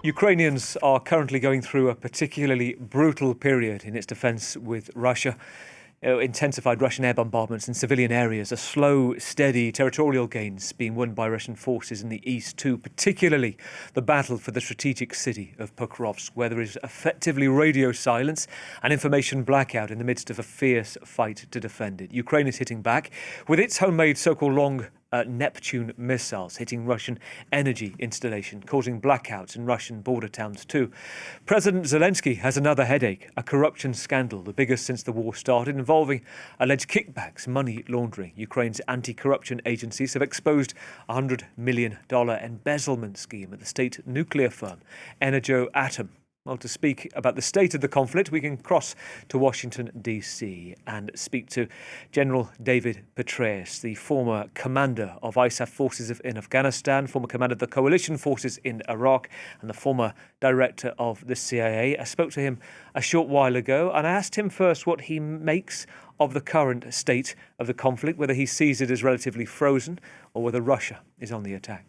Ukrainians are currently going through a particularly brutal period in its defence with Russia. Intensified Russian air bombardments in civilian areas, a slow, steady territorial gains being won by Russian forces in the east too, particularly the battle for the strategic city of Pokrovsk, where there is effectively radio silence and information blackout in the midst of a fierce fight to defend it. Ukraine is hitting back with its homemade so-called long Neptune missiles hitting Russian energy installation, causing blackouts in Russian border towns too. President Zelensky has another headache, a corruption scandal, the biggest since the war started, involving alleged kickbacks, money laundering. Ukraine's anti-corruption agencies have exposed a $100 million embezzlement scheme at the state nuclear firm Energoatom. Well, to speak about the state of the conflict, we can cross to Washington, D.C. and speak to General David Petraeus, the former commander of ISAF forces in Afghanistan, former commander of the coalition forces in Iraq, and the former director of the CIA. I spoke to him a short while ago, and I asked him first what he makes of the current state of the conflict, whether he sees it as relatively frozen or whether Russia is on the attack.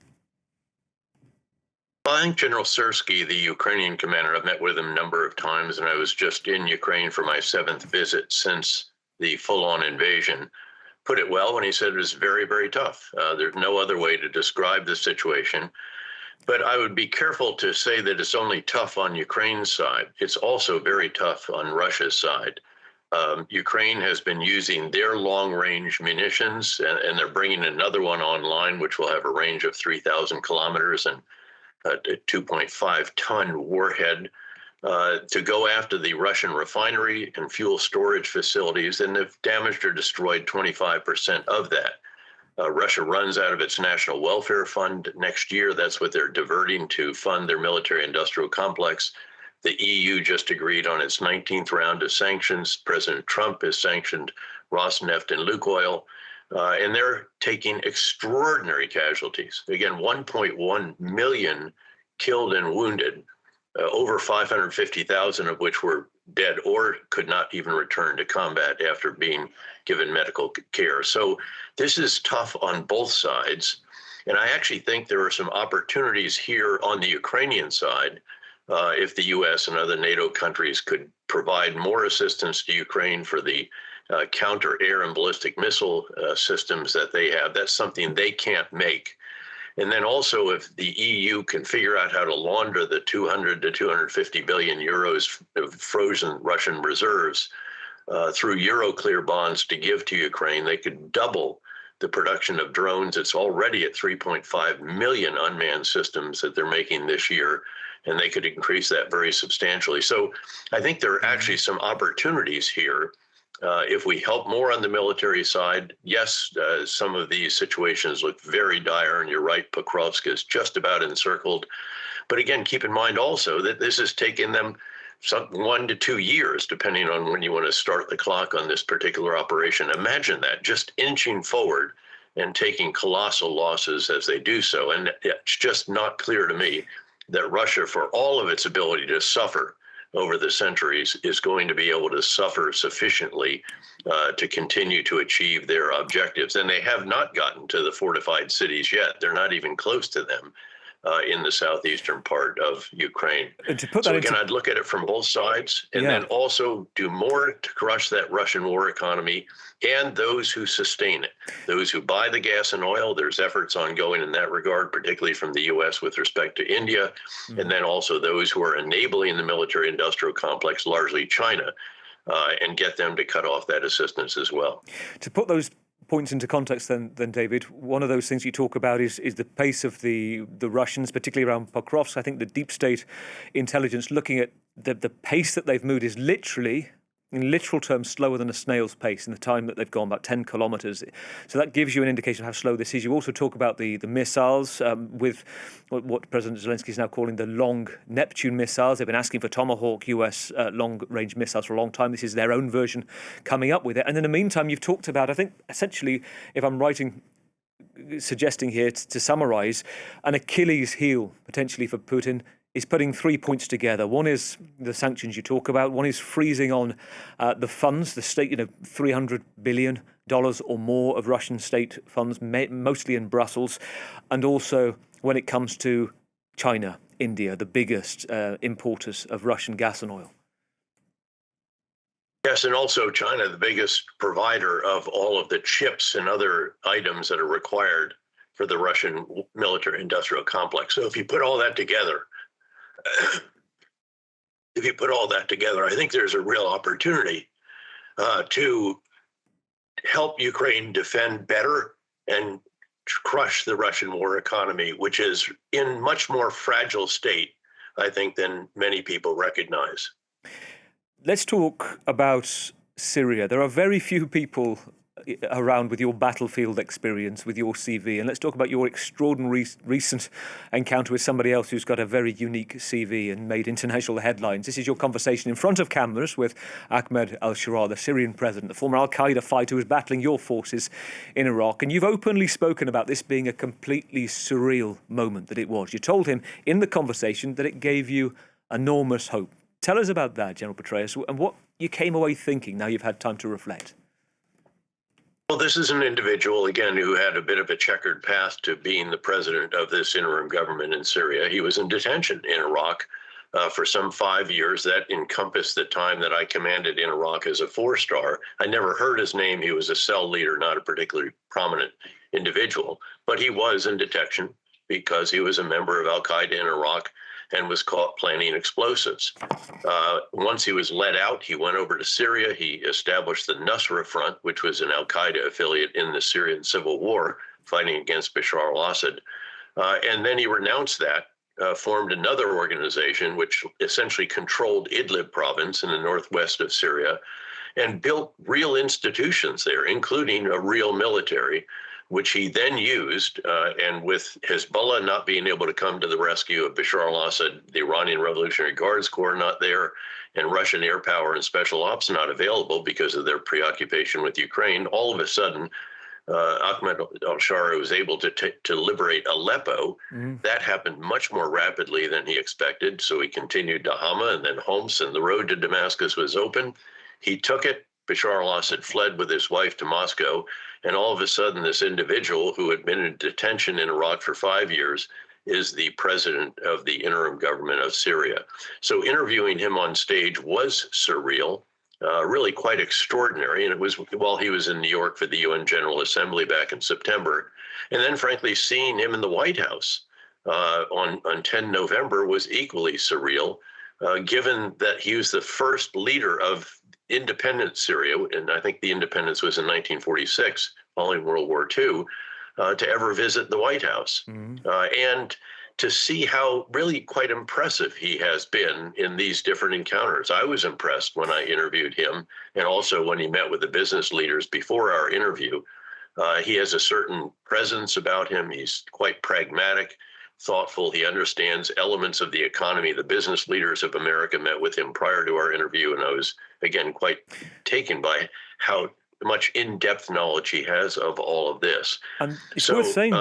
I think General Syrsky, the Ukrainian commander, I've met with him a number of times, and I was just in Ukraine for my 7th visit since the full-on invasion, put it well when he said it was very, very tough. There's no other way to describe the situation. But I would be careful to say that it's only tough on Ukraine's side. It's also very tough on Russia's side. Ukraine has been using their long-range munitions, and they're bringing another one online, which will have a range of 3,000 kilometers and a 2.5-ton warhead to go after the Russian refinery and fuel storage facilities, and they've damaged or destroyed 25% of that. Russia runs out of its national welfare fund next year. That's what they're diverting to fund their military-industrial complex. The EU just agreed on its 19th round of sanctions. President Trump has sanctioned Rosneft and Lukoil. And they're taking extraordinary casualties. Again, 1.1 million killed and wounded, over 550,000 of which were dead or could not even return to combat after being given medical care. So this is tough on both sides. And I actually think there are some opportunities here on the Ukrainian side if the U.S. and other NATO countries could provide more assistance to Ukraine for the counter air and ballistic missile systems that they have. That's something they can't make. And then also if the EU can figure out how to launder the 200 to 250 billion euros of frozen Russian reserves through Euroclear bonds to give to Ukraine, they could double the production of drones. It's already at 3.5 million unmanned systems that they're making this year, and they could increase that very substantially. So I think there are actually some opportunities here. If we help more on the military side, yes, some of these situations look very dire, and you're right, Pokrovsk is just about encircled. But again, keep in mind also that this has taken them 1 to 2 years, depending on when you want to start the clock on this particular operation. Imagine that, just inching forward and taking colossal losses as they do so. And it's just not clear to me that Russia, for all of its ability to suffer over the centuries, is going to be able to suffer sufficiently to continue to achieve their objectives. And they have not gotten to the fortified cities yet. They're not even close to them in the southeastern part of Ukraine. And to put so that again, I'd look at it from both sides, and then also do more to crush that Russian war economy and those who sustain it, those who buy the gas and oil. There's efforts ongoing in that regard, particularly from the U.S. with respect to India, and then also those who are enabling the military-industrial complex, largely China, and get them to cut off that assistance as well. To put those points into context then David, one of those things you talk about is the pace of the Russians, particularly around Pokrovsk. I think the deep state intelligence looking at the pace that they've moved is literally, in literal terms, slower than a snail's pace in the time that they've gone, about 10 kilometers. So that gives you an indication of how slow this is. You also talk about the missiles with what President Zelensky is now calling the long Neptune missiles. They've been asking for Tomahawk US long-range missiles for a long time. This is their own version coming up with it. And in the meantime, you've talked about, I think, essentially, if I'm suggesting here to summarize, an Achilles heel potentially for Putin is putting 3 points together. One is the sanctions you talk about. One is freezing on the funds, the state, $300 billion or more of Russian state funds, mostly in Brussels. And also when it comes to China India, the biggest importers of Russian gas and oil. Yes, and also China, the biggest provider of all of the chips and other items that are required for the Russian military industrial complex. So if you put all that together, I think there's a real opportunity to help Ukraine defend better and crush the Russian war economy, which is in much more fragile state, I think, than many people recognize. Let's talk about Syria. There are very few people around with your battlefield experience, with your CV. And let's talk about your extraordinary recent encounter with somebody else who's got a very unique CV and made international headlines. This is your conversation in front of cameras with Ahmed al-Sharaa, the Syrian president, the former al-Qaeda fighter who was battling your forces in Iraq. And you've openly spoken about this being a completely surreal moment that it was. You told him in the conversation that it gave you enormous hope. Tell us about that, General Petraeus, and what you came away thinking now you've had time to reflect. Well, this is an individual, again, who had a bit of a checkered path to being the president of this interim government in Syria. He was in detention in Iraq for some 5 years. That encompassed the time that I commanded in Iraq as a 4-star. I never heard his name. He was a cell leader, not a particularly prominent individual, but he was in detention because he was a member of al-Qaeda in Iraq and was caught planting explosives. Once he was let out, he went over to Syria. He established the Nusra Front, which was an al-Qaeda affiliate in the Syrian civil war, fighting against Bashar al-Assad. And then he renounced that, formed another organization, which essentially controlled Idlib province in the northwest of Syria, and built real institutions there, including a real military, which he then used, and with Hezbollah not being able to come to the rescue of Bashar al-Assad, the Iranian Revolutionary Guards Corps not there, and Russian air power and special ops not available because of their preoccupation with Ukraine, all of a sudden, Ahmed al-Sharaa was able to liberate Aleppo. That happened much more rapidly than he expected, so he continued to Hama and then Homs, and the road to Damascus was open. He took it. Bashar al-Assad fled with his wife to Moscow, and all of a sudden this individual who had been in detention in Iraq for 5 years is the president of the interim government of Syria. So interviewing him on stage was surreal, really quite extraordinary, and it was while he was in New York for the UN General Assembly back in September. And then frankly, seeing him in the White House on 10 November was equally surreal, given that he was the first leader of independent Syria, and I think the independence was in 1946, following World War II, to ever visit the White House. And to see how really quite impressive he has been in these different encounters. I was impressed when I interviewed him, and also when he met with the business leaders before our interview. He has a certain presence about him. He's quite pragmatic, thoughtful. He understands elements of the economy. The business leaders of America met with him prior to our interview, and I was, again, quite taken by how much in-depth knowledge he has of all of this. And it's worth saying,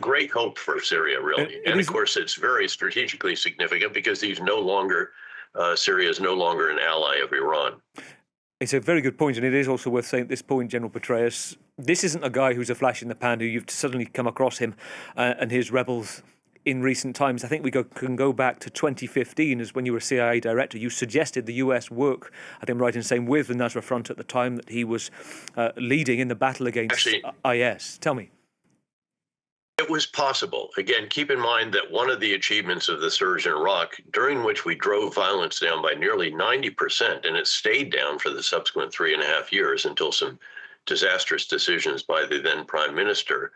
great hope for Syria, really. And of course, it's very strategically significant because Syria is no longer an ally of Iran. It's a very good point, and it is also worth saying at this point, General Petraeus, this isn't a guy who's a flash in the pan who you've suddenly come across him and his rebels in recent times. I think we can go back to 2015 as when you were CIA director. You suggested the US work, I think I'm right in saying, with the Nusra Front at the time that he was leading in the battle against IS. Tell me. It was possible. Again, keep in mind that one of the achievements of the surge in Iraq, during which we drove violence down by nearly 90%, and it stayed down for the subsequent 3.5 years until some disastrous decisions by the then prime minister,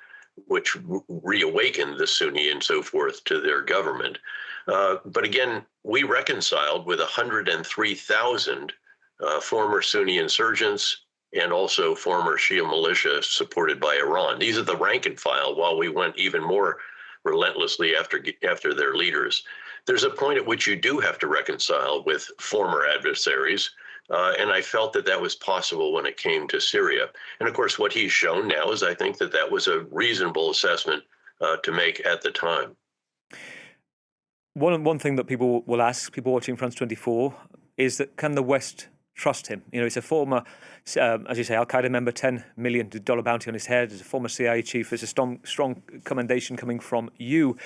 which reawakened the Sunni and so forth to their government. But again, we reconciled with 103,000 former Sunni insurgents and also former Shia militia supported by Iran. These are the rank and file, while we went even more relentlessly after their leaders. There's a point at which you do have to reconcile with former adversaries, and I felt that was possible when it came to Syria. And of course, what he's shown now is I think that was a reasonable assessment to make at the time. One thing that people will ask, people watching France 24, is that can the West trust him? He's a former, as you say, Al-Qaeda member, $10 million bounty on his head. As a former CIA chief, there's a strong commendation coming from you.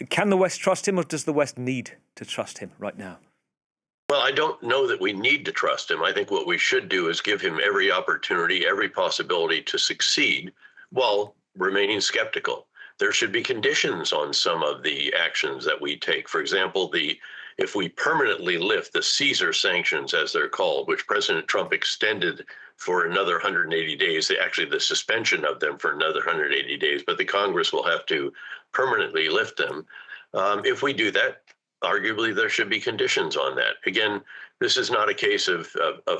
Can the West trust him, or does the West need to trust him right now? Well, I don't know that we need to trust him. I think what we should do is give him every opportunity, every possibility to succeed while remaining skeptical. There should be conditions on some of the actions that we take. For example, if we permanently lift the Caesar sanctions, as they're called, which President Trump extended for another 180 days, actually the suspension of them for another 180 days, but the Congress will have to permanently lift them. If we do that, arguably there should be conditions on that. Again, this is not a case of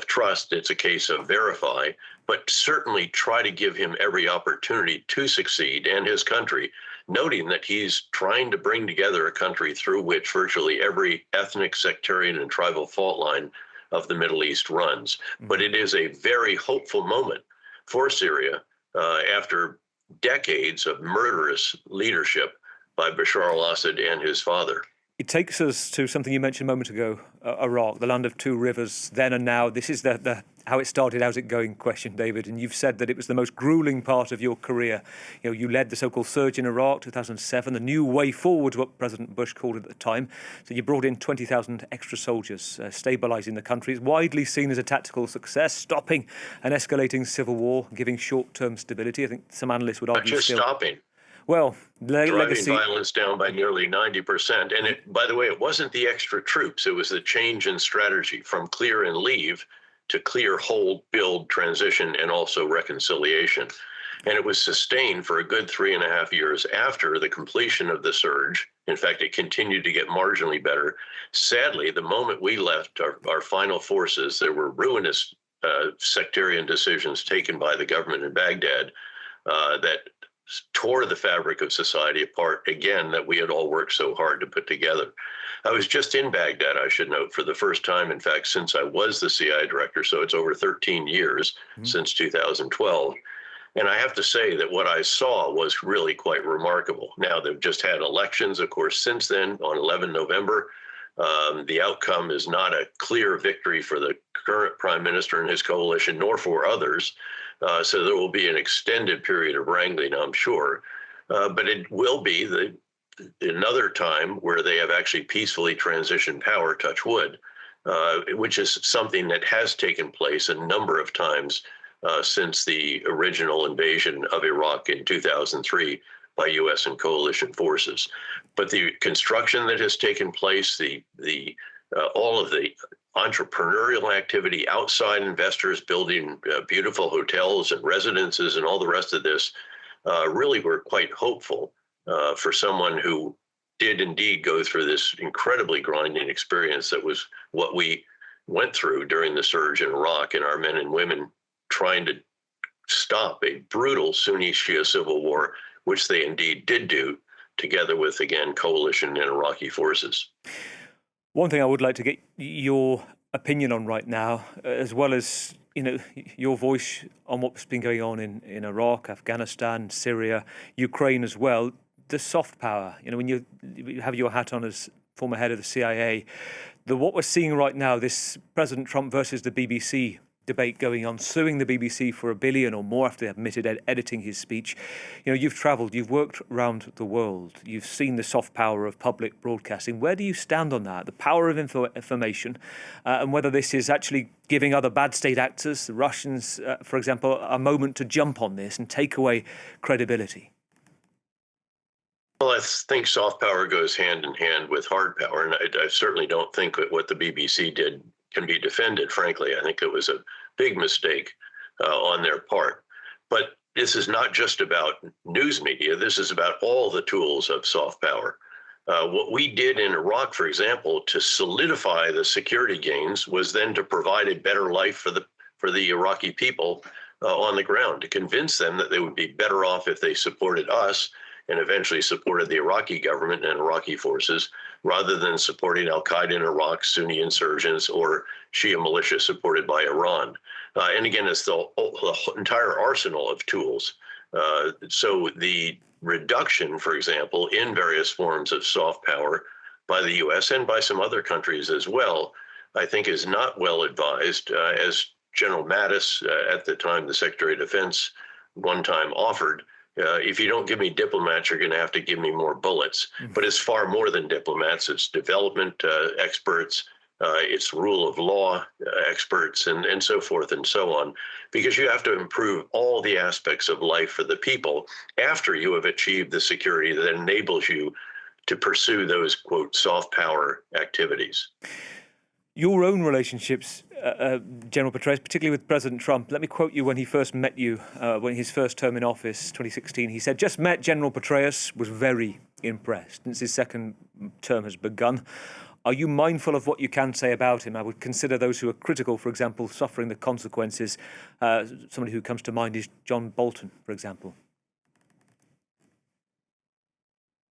trust, it's a case of verify, but certainly try to give him every opportunity to succeed, and his country, noting that he's trying to bring together a country through which virtually every ethnic, sectarian, and tribal fault line of the Middle East runs. But it is a very hopeful moment for Syria after decades of murderous leadership by Bashar al-Assad and his father. It takes us to something you mentioned a moment ago, Iraq, the land of two rivers, then and now. This is the how it started, how's it going question, David. And you've said that it was the most grueling part of your career. You led the so-called surge in Iraq, 2007, the new way forward, what President Bush called it at the time. So you brought in 20,000 extra soldiers, stabilising the country. It's widely seen as a tactical success, stopping an escalating civil war, giving short-term stability. I think some analysts would argue Not just stopping. Well, driving legacy violence down by nearly 90%. And by the way, it wasn't the extra troops. It was the change in strategy from clear and leave to clear, hold, build, transition, and also reconciliation. And it was sustained for a good 3.5 years after the completion of the surge. In fact, it continued to get marginally better. Sadly, the moment we left our final forces, there were ruinous sectarian decisions taken by the government in Baghdad that tore the fabric of society apart again that we had all worked so hard to put together. I was just in Baghdad, I should note, for the first time, in fact, since I was the CIA director, so it's over 13 years since 2012. And I have to say that what I saw was really quite remarkable. Now, they've just had elections, of course, since then on 11 November. The outcome is not a clear victory for the current prime minister and his coalition, nor for others. So there will be an extended period of wrangling, I'm sure. But it will be another time where they have actually peacefully transitioned power, touch wood, which is something that has taken place a number of times since the original invasion of Iraq in 2003 by U.S. and coalition forces. But the construction that has taken place, all of the entrepreneurial activity, outside investors building beautiful hotels and residences and all the rest of this, really were quite hopeful for someone who did indeed go through this incredibly grinding experience that was what we went through during the surge in Iraq, and our men and women trying to stop a brutal Sunni Shia civil war, which they indeed did do, together with, again, coalition and Iraqi forces. One thing I would like to get your opinion on right now, as well as your voice on what's been going on in Iraq, Afghanistan, Syria, Ukraine as well, the soft power. When you have your hat on as former head of the CIA, what we're seeing right now, this President Trump versus the BBC debate going on, suing the BBC for $1 billion or more after they admitted editing his speech. You've travelled, you've worked around the world, you've seen the soft power of public broadcasting. Where do you stand on that? The power of information, and whether this is actually giving other bad state actors, the Russians, for example, a moment to jump on this and take away credibility? Well, I think soft power goes hand in hand with hard power, and I certainly don't think that what the BBC did can be defended, frankly. I think it was a big mistake on their part. But this is not just about news media. This is about all the tools of soft power. What we did in Iraq, for example, to solidify the security gains was then to provide a better life for the Iraqi people on the ground, to convince them that they would be better off if they supported us and eventually supported the Iraqi government and Iraqi forces, rather than supporting al-Qaeda in Iraq, Sunni insurgents, or Shia militia supported by Iran. And again, it's the entire arsenal of tools. So the reduction, for example, in various forms of soft power by the U.S. and by some other countries as well, I think is not well advised, as General Mattis, at the time the Secretary of Defense, one time offered. If you don't give me diplomats, you're going to have to give me more bullets. But it's far more than diplomats. It's development experts, it's rule of law experts, and so forth and so on, because you have to improve all the aspects of life for the people after you have achieved the security that enables you to pursue those, quote, soft power activities. Your own relationships, General Petraeus, particularly with President Trump. Let me quote you when he first met you, when his first term in office, 2016. He said, "Just met General Petraeus, was very impressed. Since his second term has begun, are you mindful of what you can say about him? I would consider those who are critical, for example, suffering the consequences. Somebody who comes to mind is John Bolton, for example."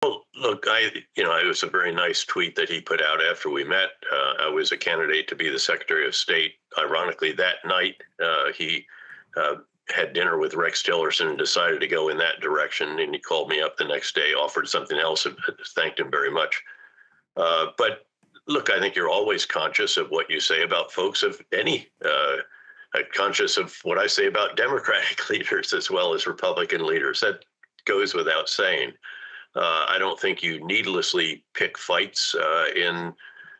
Well, look, it was a very nice tweet that he put out after we met. I was a candidate to be the Secretary of State. Ironically, that night, he had dinner with Rex Tillerson and decided to go in that direction. And he called me up the next day, offered something else, and thanked him very much. But look, I think you're always conscious of what you say about folks of any, conscious of what I say about Democratic leaders as well as Republican leaders. That goes without saying. I don't think you needlessly pick fights in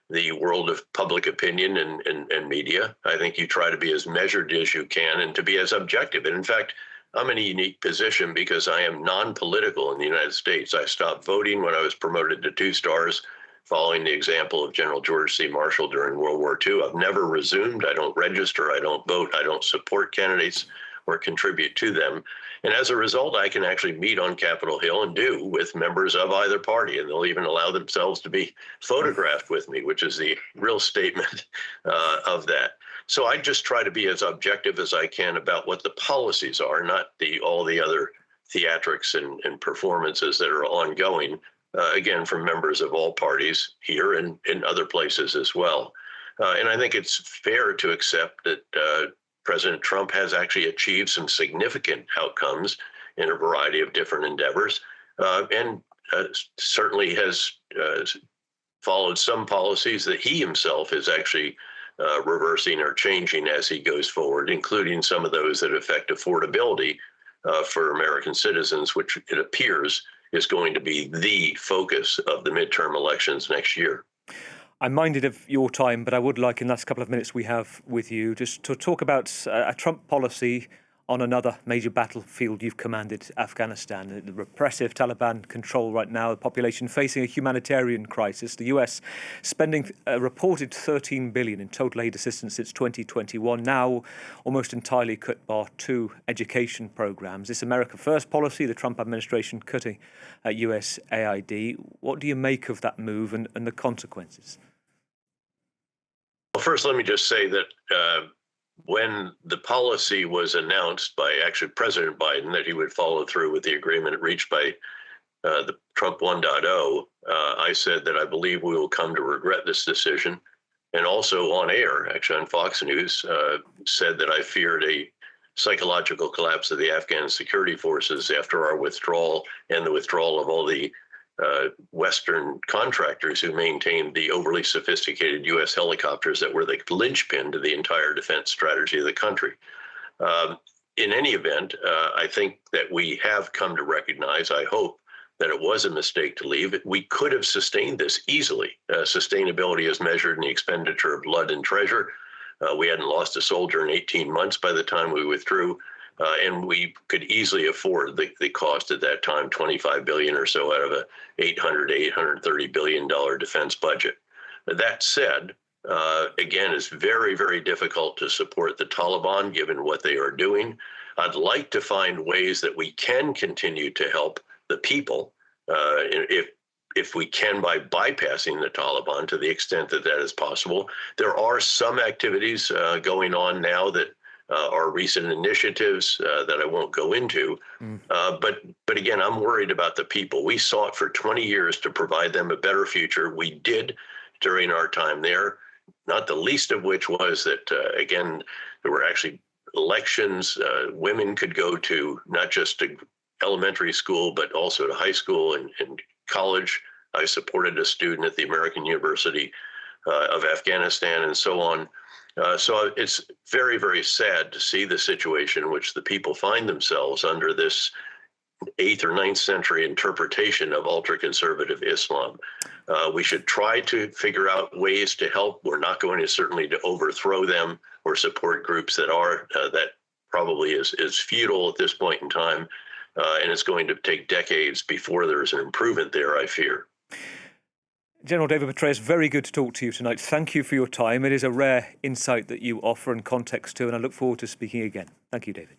the world of public opinion and media. I think you try to be as measured as you can and to be as objective. And in fact, I'm in a unique position because I am non-political in the United States. I stopped voting when I was promoted to 2 stars, following the example of General George C. Marshall during World War II. I've never resumed. I don't register. I don't vote. I don't support candidates or contribute to them. And as a result, I can actually meet on Capitol Hill and do with members of either party, and they'll even allow themselves to be photographed with me, which is the real statement of that. So I just try to be as objective as I can about what the policies are, not all the other theatrics and performances that are ongoing, again, from members of all parties here and in other places as well. And I think it's fair to accept that President Trump has actually achieved some significant outcomes in a variety of different endeavors, and certainly has followed some policies that he himself is actually reversing or changing as he goes forward, including some of those that affect affordability for American citizens, which it appears is going to be the focus of the midterm elections next year. I'm minded of your time, but I would like in the last couple of minutes we have with you just to talk about a Trump policy on another major battlefield you've commanded, Afghanistan. The repressive Taliban control right now, the population facing a humanitarian crisis. The US spending a reported $13 billion in total aid assistance since 2021, now almost entirely cut bar 2 education programs. This America First policy, the Trump administration cutting US AID. What do you make of that move and the consequences? Well, first, let me just say that when the policy was announced by actually President Biden that he would follow through with the agreement reached by the Trump 1.0, I said that I believe we will come to regret this decision. And also on air, actually on Fox News, said that I feared a psychological collapse of the Afghan security forces after our withdrawal and the withdrawal of all the Western contractors who maintained the overly sophisticated U.S. helicopters that were the linchpin to the entire defense strategy of the country. In any event, I think that we have come to recognize, I hope, that it was a mistake to leave. We could have sustained this easily. Sustainability is measured in the expenditure of blood and treasure. We hadn't lost a soldier in 18 months by the time we withdrew. And we could easily afford the cost at that time, $25 billion or so out of a $830 billion defense budget. That said, again, it's very, very difficult to support the Taliban given what they are doing. I'd like to find ways that we can continue to help the people, if we can, by bypassing the Taliban to the extent that that is possible. There are some activities going on now that are recent initiatives that I won't go into. But again, I'm worried about the people. We sought for 20 years to provide them a better future. We did during our time there, not the least of which was that, again, there were actually elections. Women could go to not just to elementary school, but also to high school and college. I supported a student at the American University of Afghanistan and so on. So it's very, very sad to see the situation in which the people find themselves under this 8th or 9th century interpretation of ultra-conservative Islam. We should try to figure out ways to help. We're not going to certainly to overthrow them or support groups that are, that probably is futile at this point in time. And it's going to take decades before there's an improvement there, I fear. General David Petraeus, very good to talk to you tonight. Thank you for your time. It is a rare insight that you offer and context to, and I look forward to speaking again. Thank you, David.